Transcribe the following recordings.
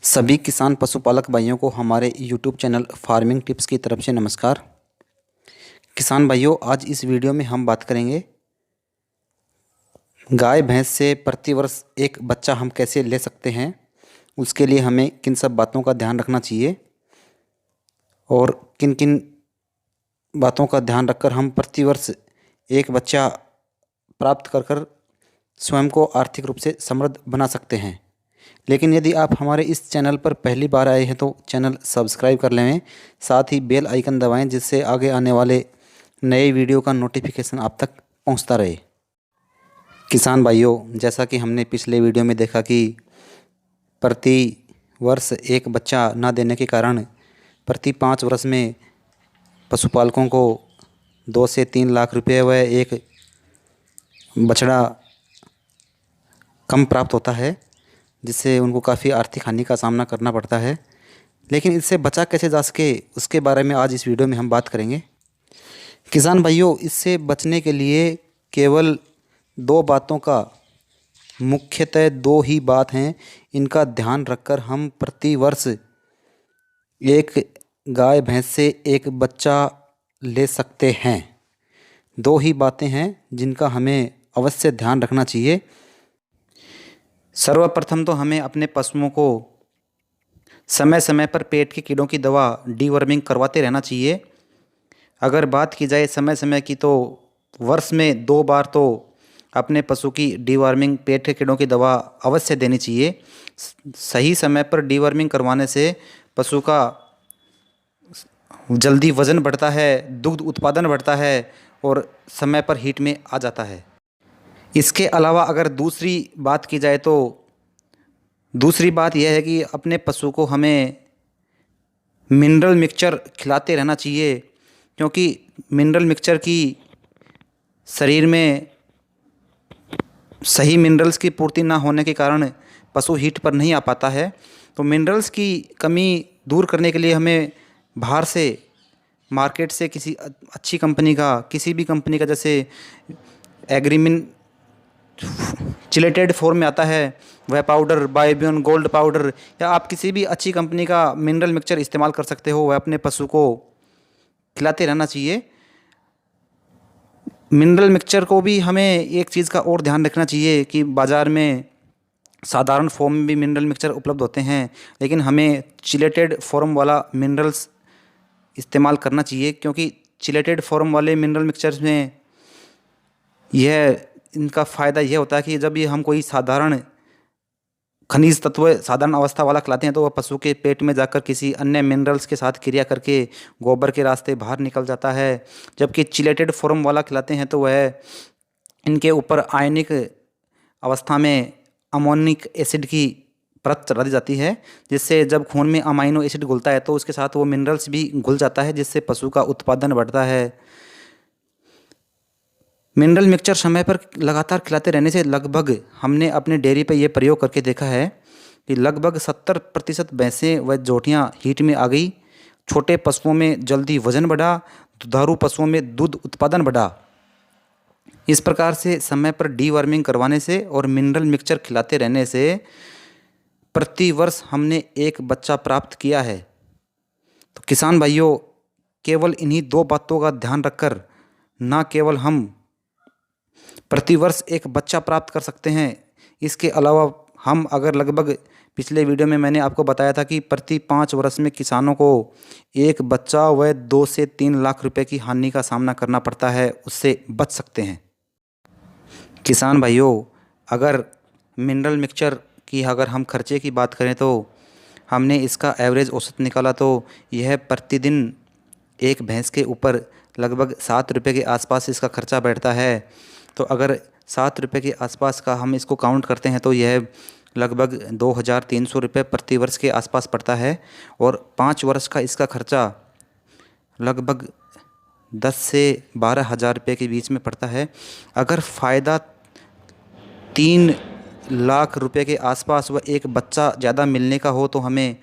सभी किसान पशुपालक भाइयों को हमारे यूट्यूब चैनल फार्मिंग टिप्स की तरफ से नमस्कार। किसान भाइयों, आज इस वीडियो में हम बात करेंगे गाय भैंस से प्रतिवर्ष एक बच्चा हम कैसे ले सकते हैं, उसके लिए हमें किन सब बातों का ध्यान रखना चाहिए और किन किन बातों का ध्यान रखकर हम प्रतिवर्ष एक बच्चा प्राप्त कर स्वयं को आर्थिक रूप से समृद्ध बना सकते हैं। लेकिन यदि आप हमारे इस चैनल पर पहली बार आए हैं तो चैनल सब्सक्राइब कर लें, साथ ही बेल आइकन दबाएं जिससे आगे आने वाले नए वीडियो का नोटिफिकेशन आप तक पहुंचता रहे। किसान भाइयों, जैसा कि हमने पिछले वीडियो में देखा कि प्रति वर्ष एक बच्चा न देने के कारण प्रति 5 वर्ष में पशुपालकों को 2 से 3 लाख रुपये व एक बछड़ा कम प्राप्त होता है, जिससे उनको काफ़ी आर्थिक हानि का सामना करना पड़ता है। लेकिन इससे बचा कैसे जा सके, उसके बारे में आज इस वीडियो में हम बात करेंगे। किसान भाइयों, इससे बचने के लिए केवल 2 बातों का, मुख्यतः 2 ही बात हैं, इनका ध्यान रखकर हम प्रति वर्ष एक गाय भैंस से एक बच्चा ले सकते हैं। 2 ही बातें हैं जिनका हमें अवश्य ध्यान रखना चाहिए। सर्वप्रथम तो हमें अपने पशुओं को समय समय पर पेट के कीड़ों की दवा डीवर्मिंग करवाते रहना चाहिए। अगर बात की जाए समय समय की, तो वर्ष में 2 बार तो अपने पशु की डीवर्मिंग, पेट के कीड़ों की दवा अवश्य देनी चाहिए। सही समय पर डीवर्मिंग करवाने से पशु का जल्दी वज़न बढ़ता है, दुग्ध उत्पादन बढ़ता है और समय पर हीट में आ जाता है। इसके अलावा अगर दूसरी बात की जाए तो दूसरी बात यह है कि अपने पशु को हमें मिनरल मिक्सचर खिलाते रहना चाहिए, क्योंकि मिनरल मिक्सचर की शरीर में सही मिनरल्स की पूर्ति ना होने के कारण पशु हीट पर नहीं आ पाता है। तो मिनरल्स की कमी दूर करने के लिए हमें बाहर से, मार्केट से किसी अच्छी कंपनी का, किसी भी कंपनी का, जैसे एग्रीमिन चिलेटेड फॉर्म में आता है वह पाउडर, बायोबियन गोल्ड पाउडर, या आप किसी भी अच्छी कंपनी का मिनरल मिक्सचर इस्तेमाल कर सकते हो, वह अपने पशु को खिलाते रहना चाहिए। मिनरल मिक्सचर को भी हमें एक चीज़ का और ध्यान रखना चाहिए कि बाज़ार में साधारण फॉर्म में भी मिनरल मिक्सचर उपलब्ध होते हैं, लेकिन हमें चिलेटेड फॉर्म वाला मिनरल्स इस्तेमाल करना चाहिए, क्योंकि चिलेटेड फॉर्म वाले मिनरल मिक्सचर्स में इनका फ़ायदा यह होता है कि जब ये हम कोई साधारण खनिज तत्व साधारण अवस्था वाला खिलाते हैं तो वह पशु के पेट में जाकर किसी अन्य मिनरल्स के साथ क्रिया करके गोबर के रास्ते बाहर निकल जाता है। जबकि चिलेटेड फॉर्म वाला खिलाते हैं तो वह इनके ऊपर आयनिक अवस्था में अमोनिक एसिड की परत चढ़ा दी जाती है, जिससे जब खून में अमाइनो एसिड घुलता है तो उसके साथ वो मिनरल्स भी घुल जाता है, जिससे पशु का उत्पादन बढ़ता है। मिनरल मिक्सचर समय पर लगातार खिलाते रहने से लगभग हमने अपने डेयरी पर यह प्रयोग करके देखा है कि लगभग 70% भैंसें व जोटियाँ हीट में आ गई। छोटे पशुओं में जल्दी वजन बढ़ा, दुधारू पशुओं में दूध उत्पादन बढ़ा। इस प्रकार से समय पर डीवर्मिंग करवाने से और मिनरल मिक्सचर खिलाते रहने से प्रति वर्ष हमने एक बच्चा प्राप्त किया है। तो किसान भाइयों, केवल इन्हीं 2 बातों का ध्यान रखकर न केवल हम प्रतिवर्ष एक बच्चा प्राप्त कर सकते हैं, इसके अलावा हम अगर लगभग पिछले वीडियो में मैंने आपको बताया था कि प्रति 5 वर्ष में किसानों को एक बच्चा व 2 से 3 लाख रुपए की हानि का सामना करना पड़ता है, उससे बच सकते हैं। किसान भाइयों, अगर मिनरल मिक्सचर की अगर हम खर्चे की बात करें तो हमने इसका एवरेज औसत निकाला तो यह प्रतिदिन एक भैंस के ऊपर लगभग 7 रुपये के आसपास इसका खर्चा बैठता है। तो अगर 7 रुपये के आसपास का हम इसको काउंट करते हैं तो यह लगभग 2300 रुपये प्रति वर्ष के आसपास पड़ता है, और 5 वर्ष का इसका खर्चा लगभग 10 से 12 हज़ार रुपये के बीच में पड़ता है। अगर फ़ायदा 3 लाख रुपये के आसपास व एक बच्चा ज़्यादा मिलने का हो तो हमें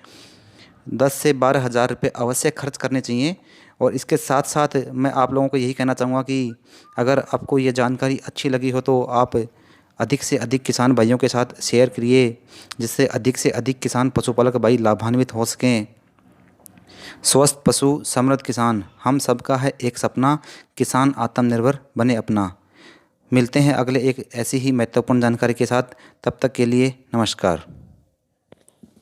10 से 12 हज़ार रुपये अवश्य खर्च करने चाहिए। और इसके साथ साथ मैं आप लोगों को यही कहना चाहूँगा कि अगर आपको ये जानकारी अच्छी लगी हो तो आप अधिक से अधिक किसान भाइयों के साथ शेयर करिए, जिससे अधिक से अधिक किसान पशुपालक भाई लाभान्वित हो सकें। स्वस्थ पशु समृद्ध किसान, हम सबका है एक सपना, किसान आत्मनिर्भर बने अपना। मिलते हैं अगले एक ऐसी ही महत्वपूर्ण जानकारी के साथ, तब तक के लिए नमस्कार।